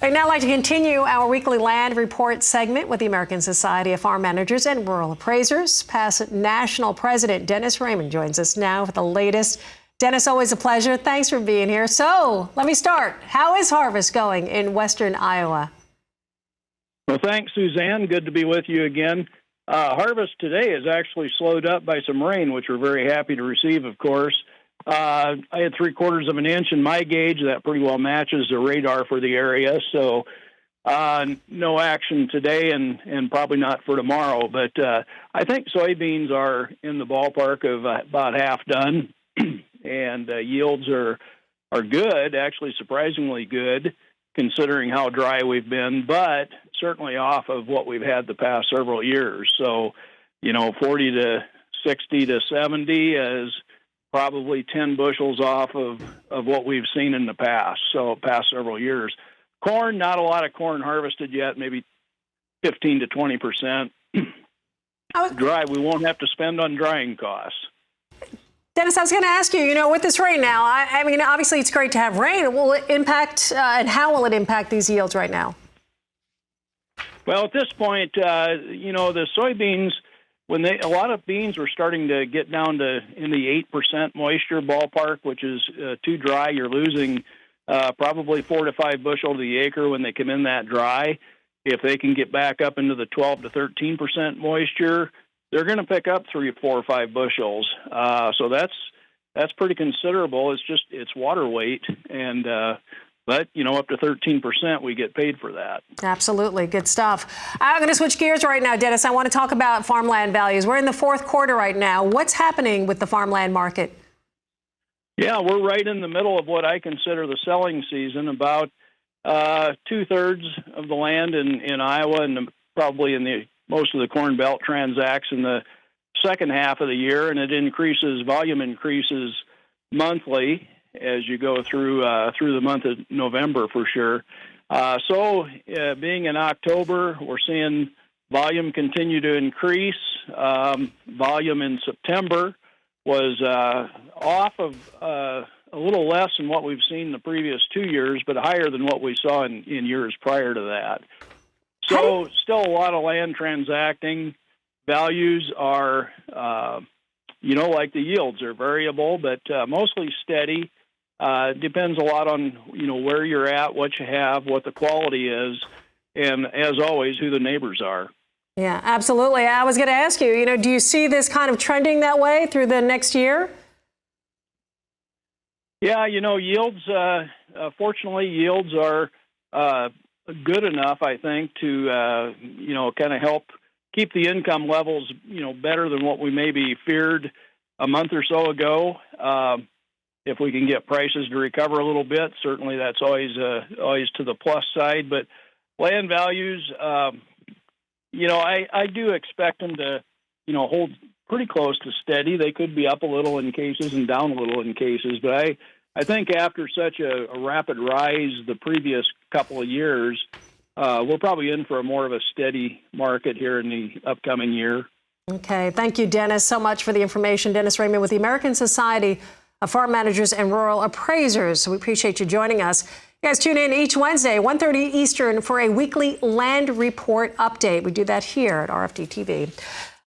I'd now like to continue our weekly land report segment with the American Society of Farm Managers and Rural Appraisers. Past national president Dennis Reyman joins us now for the latest. Dennis, always a pleasure. Thanks for being here. So let me start. How is harvest going in western Iowa? Well, thanks, Suzanne. Good to be with you again. Harvest today is actually slowed up by some rain, which we're very happy to receive, of course. I had 3/4 of an inch in my gauge. That pretty well matches the radar for the area. So no action today and probably not for tomorrow. But I think soybeans are in the ballpark of about half done. And yields are good, actually surprisingly good, considering how dry we've been, but certainly off of what we've had the past several years. So, 40 to 60 to 70 is probably 10 bushels off of what we've seen in the past, so past several years. Corn, not a lot of corn harvested yet, maybe 15 to 20%. Dry, we won't have to spend on drying costs. Dennis, I was going to ask you, with this rain now, I mean, obviously it's great to have rain. Will it impact, and how will it impact these yields right now? Well, at this point, the soybeans, a lot of beans were starting to get down to in the 8% moisture ballpark, which is too dry. You're losing probably 4 to 5 bushel to the acre when they come in that dry. If they can get back up into the 12 to 13% moisture, they're going to pick up 3, 4, or 5 bushels. So that's pretty considerable. It's water weight, and but up to 13%, we get paid for that. Absolutely, good stuff. I'm going to switch gears right now, Dennis. I want to talk about farmland values. We're in the fourth quarter right now. What's happening with the farmland market? Yeah, we're right in the middle of what I consider the selling season. About 2/3 of the land in Iowa and probably in most of the Corn Belt transacts in the second half of the year, and volume increases monthly as you go through the month of November for sure. So being in October, we're seeing volume continue to increase. Volume in September was off of a little less than what we've seen the previous 2 years, but higher than what we saw in years prior to that. So still a lot of land transacting. Values are, like the yields are variable, but mostly steady. Depends a lot on, where you're at, what you have, what the quality is, and as always, who the neighbors are. Yeah, absolutely. I was going to ask you, do you see this kind of trending that way through the next year? Yeah, yields, fortunately, yields are good enough, I think, to, kind of help keep the income levels, better than what we maybe feared a month or so ago. If we can get prices to recover a little bit, certainly that's always to the plus side. But land values, I do expect them to, hold pretty close to steady. They could be up a little in cases and down a little in cases. But I think after such a rapid rise the previous couple of years, we're probably in for more of a steady market here in the upcoming year. Okay. Thank you, Dennis, so much for the information. Dennis Reyman with the American Society of Farm Managers and Rural Appraisers. So we appreciate you joining us. You guys tune in each Wednesday, 1:30 Eastern, for a weekly land report update. We do that here at RFD-TV.